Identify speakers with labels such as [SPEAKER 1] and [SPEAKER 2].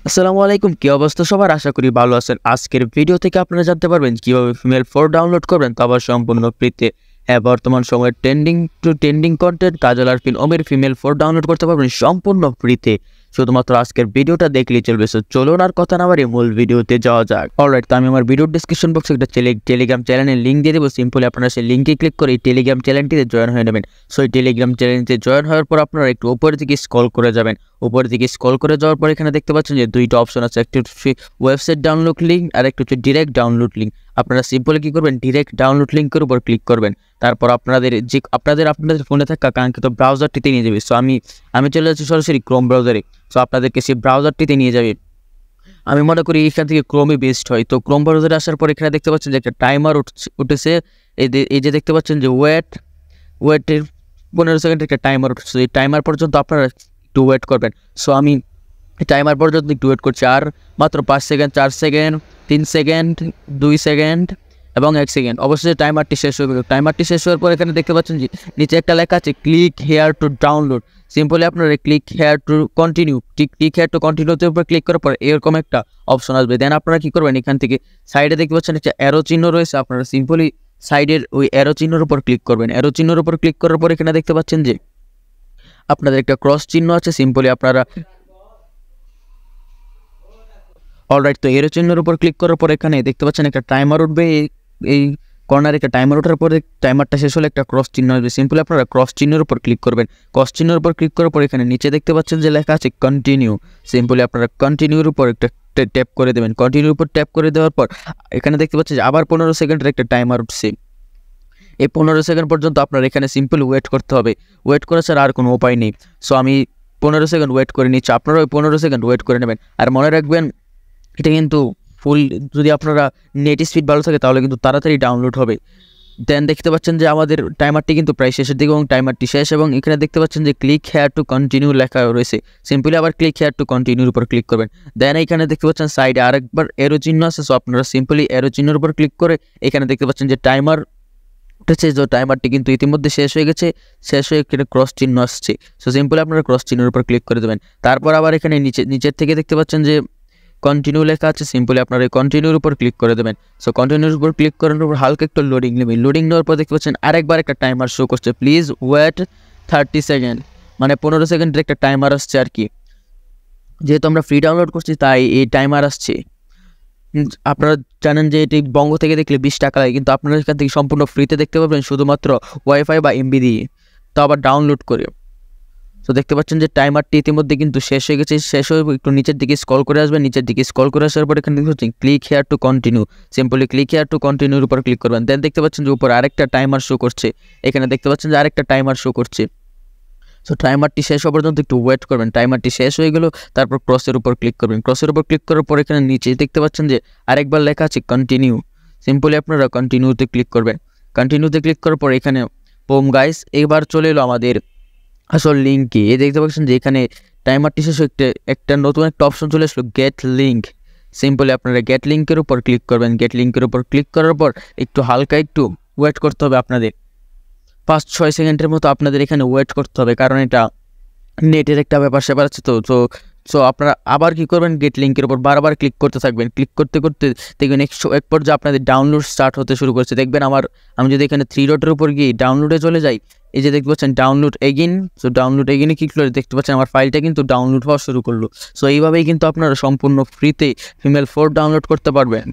[SPEAKER 1] আসসালামু আলাইকুম, কি অবস্থা সবার? আশা করি ভালো আছেন। আজকের ভিডিও থেকে আপনারা জানতে পারবেন কিভাবে ফিমেল 4 ডাউনলোড করবেন, তা আবার সম্পূর্ণ ফ্রিতে। হ্যাঁ, বর্তমান সময়ে ট্রেন্ডিং কন্টেন্ট কাজল আরফিন ওমের ফিমেল 4 ডাউনলোড করতে পারবেন সম্পূর্ণ ফ্রিতে। শুধুমাত্র আজকের ভিডিওটা দেখলেই চলবে। সো চলুন আর কথা না বাড়িয়ে মূল ভিডিওতে যাওয়া যাক। অলরাইট, তো আমি আমার ভিডিওর ডিসক্রিপশন বক্সে একটা টেলিগ্রাম চ্যানেলের লিঙ্ক দিয়ে দেবো। সিম্পলি আপনারা সেই লিঙ্কে ক্লিক করে এই টেলিগ্রাম চ্যানেলটিতে জয়েন হয়ে নেবেন। সো এই টেলিগ্রাম চ্যানেলটিতে জয়েন হওয়ার পর আপনারা একটু উপরের দিকে স্ক্রল করে যাবেন। উপরের দিকে স্ক্রল করে যাওয়ার পর এখানে দেখতে পাচ্ছেন যে দুইটা অপশন আছে, একটা হচ্ছে ওয়েবসাইট ডাউনলোড লিঙ্ক আর একটা হচ্ছে ডিরেক্ট ডাউনলোড লিঙ্ক। আপনারা সিম্পলি কি করবেন, ডিরেক্ট ডাউনলোড লিঙ্কের উপর ক্লিক করবেন। তারপর আপনাদের ফোনে থাকা কাঙ্ক্ষিত ব্রাউজারটিতে নিয়ে যাবে। সো আমি চলে যাচ্ছি সরাসরি ক্রোম ব্রাউজারে। সো আপনাদেরকে সেই ব্রাউজারটিতে নিয়ে যাবে। আমি মনে করি এখান থেকে ক্রোমই বেস্ট হয়। তো ক্রোম ব্রাউজারে আসার পর এখানে দেখতে পাচ্ছেন যে একটা টাইমার উঠেছে। এই যে দেখতে পাচ্ছেন যে ওয়েটের 15 সেকেন্ড একটা টাইমার উঠেছে। এই টাইমার পর্যন্ত আপনারা একটু ওয়েট করবেন। সো আমি টাইমার পর্যন্ত একটু ওয়েট করছি। আর মাত্র 5 সেকেন্ড, 4 সেকেন্ড, 3 সেকেন্ড, 2 সেকেন্ড এবং 1 সেকেন্ড। অবশ্যই টাইমারটি শেষ হয়ে গেল। টাইমারটি শেষ হওয়ার পর এখানে দেখতে পাচ্ছেন যে নিচে একটা লেখা আছে click here to download. Simply আপনারা ক্লিক হেয়ার টু কন্টিনিউতে উপর ক্লিক করার পর এরকম একটা অপশন আসবে। দেন আপনারা কি করবেন, এখান থেকে সাইডে দেখতে পাচ্ছেন একটা অ্যারো চিহ্ন রয়েছে। আপনারা সিম্পলি সাইডের ওই অ্যারো চিহ্নের উপর ক্লিক করবেন। অ্যারো চিহ্নের উপর ক্লিক করার পর এখানে দেখতে পাচ্ছেন যে আপনাদের একটা ক্রস চিহ্ন আছে। সিম্পলি আপনারা অলরাইট, তো এরো চিহ্নের উপর ক্লিক করার পর এখানে দেখতে পাচ্ছেন একটা টাইমার উঠবে। এই কর্নারে একটা টাইমার ওঠার পরে টাইমারটা শেষ হলে একটা ক্রস চিহ্ন আসবে। সিম্পলি আপনারা ক্রস চিহ্নের উপর ক্লিক করবেন। ক্রস চিহ্নের উপর ক্লিক করার পর এখানে নিচে দেখতে পাচ্ছেন যে লেখা আছে কন্টিনিউ। সিম্পলি আপনারা কন্টিনিউর উপর একটা ট্যাপ করে দেবেন। কন্টিনিউর উপর ট্যাপ করে দেওয়ার পর এখানে দেখতে পাচ্ছেন যে আবার 15 সেকেন্ডের একটা টাইমার উঠছে। এই 15 সেকেন্ড পর্যন্ত আপনার এখানে সিম্পল ওয়েট করতে হবে। ওয়েট করা ছাড়া আর কোনো উপায় নেই। সো আমি 15 সেকেন্ড ওয়েট করে নিচ্ছি, আপনারা ওই 15 সেকেন্ড ওয়েট করে নেবেন। আর মনে রাখবেন, এটা কিন্তু ফুল, যদি আপনারা নেট স্পিড ভালো থাকে তাহলে কিন্তু তাড়াতাড়ি ডাউনলোড হবে। দেন দেখতে পাচ্ছেন যে আমাদের টাইমারটি কিন্তু প্রায় শেষের দিকে এবং টাইমারটি শেষ। এবং এখানে দেখতে পাচ্ছেন যে ক্লিক হেয়ার টু কন্টিনিউ লেখা রয়েছে। সিম্পলি আবার ক্লিক হেয়ার টু কন্টিনিউর উপর ক্লিক করবেন। দেন এখানে দেখতে পাচ্ছেন সাইডে আরেকবার এরো চিহ্ন আছে। সো আপনারা সিম্পলি এরো চিহ্নের উপর ক্লিক করে এখানে দেখতে পাচ্ছেন যে টাইমার উঠেছে। যে টাইমারটি কিন্তু ইতিমধ্যে শেষ হয়ে গেছে। শেষ হয়ে এখানে ক্রস চিহ্ন আসছে। সো সিম্পলি আপনারা ক্রস চিহ্নের উপর ক্লিক করে দেবেন। তারপর আবার এখানে নিচের থেকে দেখতে পাচ্ছেন যে কন্টিনিউ লেখা আছে। সিম্পলি আপনারা এই কন্টিনিউর উপর ক্লিক করে দেবেন। সো কন্টিনিউর উপর ক্লিক করার উপর হালকা একটু লোডিং নেবেন। লোডিং নেওয়ার পর দেখতে পাচ্ছেন আরেকবার একটা টাইমার শো করছে, প্লিজ ওয়েট 30 সেকেন্ড, মানে 15 সেকেন্ডের একটা টাইমার আসছে আর কি। যেহেতু আমরা ফ্রি ডাউনলোড করছি তাই এই টাইমার আসছে। আপনারা জানেন যে এটি বঙ্গ থেকে দেখলে 20 টাকা লাগে, কিন্তু আপনারা এখান থেকে সম্পূর্ণ ফ্রিতে দেখতে পাবেন শুধুমাত্র ওয়াইফাই বা এমবি দিয়ে, তো আবার ডাউনলোড করে। তো দেখতে পাচ্ছেন যে টাইমারটি ইতিমধ্যে কিন্তু শেষ হয়ে গেছে। শেষ হয়ে একটু নিচের দিকে স্ক্রল করে আসবেন। নিচের দিকে স্ক্রল করে আসার পর এখানে দেখতে পাচ্ছেন click here to continue. Simply click here to কন্টিনিউর উপর ক্লিক করবেন। দেন দেখতে পাচ্ছেন যে উপর আরেকটা টাইমার শো করছে। এখানে দেখতে পাচ্ছেন যে আরেকটা টাইমার শো করছে। সো টাইমারটি শেষ হওয়া পর্যন্ত একটু ওয়েট করবেন। টাইমারটি শেষ হয়ে গেল, তারপর ক্রসের উপর ক্লিক করবেন। ক্রসের উপর ক্লিক করার পর এখানে নিচে দেখতে পাচ্ছেন যে আরেকবার লেখা আছে কন্টিনিউ। সিম্পলি আপনারা কন্টিনিউতে ক্লিক করবেন। কন্টিনিউতে ক্লিক করার পর এখানে হোম গাইস, এবার চলে এলো আমাদের আসল লিঙ্কে। দেখতে পাচ্ছেন যে এখানে টাইমারটি শেষ হয়ে একটা নতুন একটা অপশন চলে আসলো, গেট লিঙ্ক। সিম্পলি আপনারা গেট লিঙ্কের উপর ক্লিক করবেন। গেট লিঙ্কের উপর ক্লিক করার পর একটু হালকা একটু ওয়েট করতে হবে আপনাদের। 5-6 সেকেন্ডের মতো আপনাদের এখানে ওয়েট করতে হবে, কারণ এটা নেটের একটা ব্যাপার স্যাপার আছে। তো তো সো আপনারা আবার কি করবেন, গেট লিঙ্কের উপর বারবার ক্লিক করতে থাকবেন। ক্লিক করতে করতে দেখবেন এক পর্যায়ে আপনাদের ডাউনলোড স্টার্ট হতে শুরু করছে। দেখবেন আমি যদি এখানে 3 ডটের উপর গিয়ে ডাউনলোডে চলে যাই, এই যে দেখতে পাচ্ছেন ডাউনলোড এগেইন। সো ডাউনলোড এগেইনে ক্লিক করে দেখতে পাচ্ছেন আমার ফাইলটা কিন্তু ডাউনলোড হওয়া শুরু করলো। সো এইভাবেই কিন্তু আপনারা সম্পূর্ণ ফ্রিতে ফিমেল 4 ডাউনলোড করতে পারবেন।